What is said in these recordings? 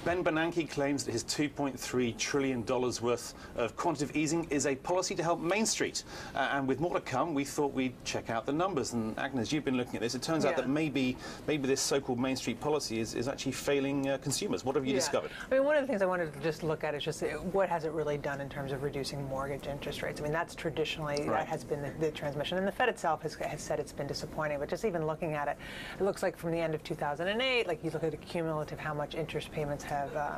Ben Bernanke claims that his $2.3 trillion worth of quantitative easing is a policy to help Main Street. And with more to come, we thought we'd check out the numbers. And Agnes, you've been looking at this. It turns out that maybe this so-called Main Street policy is actually failing consumers. What have you discovered? I mean, one of the things I wanted to just look at is just what has it really done in terms of reducing mortgage interest rates. I mean, that's traditionally, that has been the transmission. And the Fed itself has said it's been disappointing. But just even looking at it, it looks like from the end of 2008, like you look at the cumulative, how much interest payments have,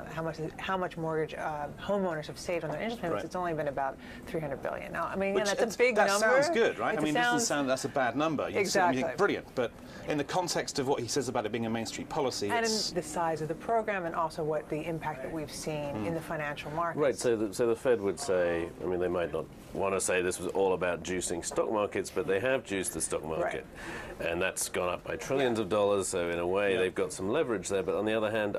how much mortgage homeowners have saved on their interest payments. It's only been about $300 billion. Now, I mean, that's a big number. That sounds good, right? I mean, it doesn't sound that's a bad number. Exactly. You think, brilliant, but in the context of what he says about it being a Main Street policy, and in the size of the program, and also what the impact that we've seen in the financial markets. Right. So the Fed would say, I mean, they might not want to say this was all about juicing stock markets, but they have juiced the stock market, and that's gone up by trillions of dollars. So in a way, they've got some leverage there. But on the other hand,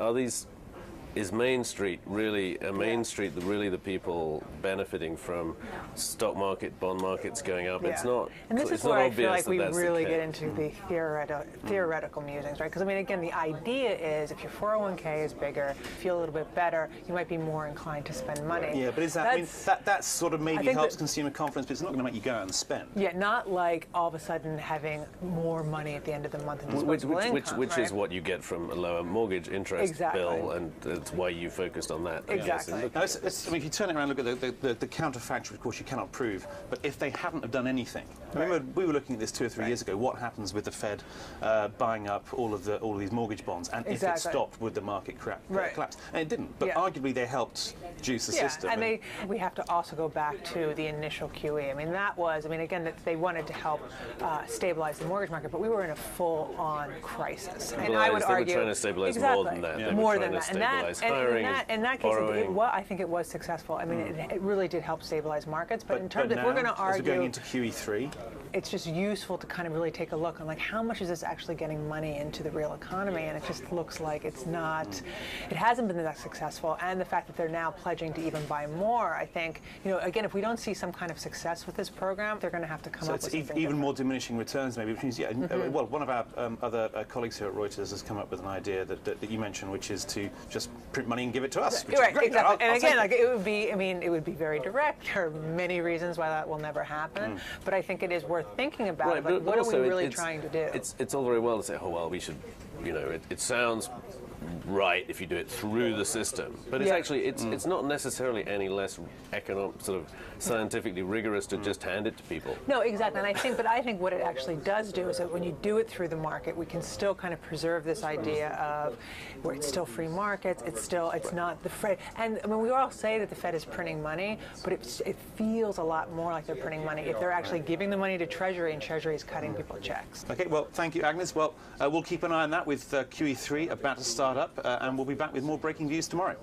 is Main Street really Main Street really the people benefiting from stock market, bond markets going up? It's not. And this is where I feel like we really get into the theoretical musings, right? Because I mean, again, the idea is if your 401k is bigger, feel a little bit better, you might be more inclined to spend money. Yeah, but is that? I mean, that sort of maybe helps consumer confidence, but it's not going to make you go out and spend. Yeah, not like all of a sudden having more money at the end of the month in disposable income, which is what you get from a lower mortgage interest bill, and it's why you focused on that. Exactly. Now, I mean, if you turn it around and look at the counterfactual, of course, you cannot prove, but if they hadn't have done anything, remember we were looking at this 2 or 3 years ago, what happens with the Fed buying up all of these mortgage bonds, and if it stopped, would the market collapse? And it didn't, but arguably they helped juice the system. And we have to also go back to the initial QE. I mean, again, that they wanted to help stabilize the mortgage market, but we were in a full-on crisis. And I would argue they were trying to stabilize more than that. Yeah. More than that. In that case, I think it was successful. I mean, it really did help stabilize markets. But in terms of, if we're going to argue, as we're going into QE3, it's just useful to kind of really take a look on like how much is this actually getting money into the real economy, and it just looks like it's not. It hasn't been that successful, and the fact that they're now pledging to even buy more, I think, again, if we don't see some kind of success with this program, they're going to have to come up with something different. Even more diminishing returns, maybe, which means, well, one of our other colleagues here at Reuters has come up with an idea that you mentioned, which is to just print money and give it to us. Right, exactly. And again, like it would be, I mean, it would be very direct. There are many reasons why that will never happen, but I think it is worth thinking about. Right, like, what are we really trying to do? It's all very well to say, oh well, we should, it sounds right if you do it through the system, but it's actually it's not necessarily any less sort of scientifically rigorous to just hand it to people. No, exactly. And I think what it actually does do is that when you do it through the market, we can still kind of preserve this idea of where it's still free markets. It's not the Fed. And I mean, we all say that the Fed is printing money, but it feels a lot more like they're printing money if they're actually giving the money to Treasury, and Treasury is cutting people checks. Okay. Well, thank you, Agnes. Well, we'll keep an eye on that with QE3 about to start up, and we'll be back with more breaking views tomorrow.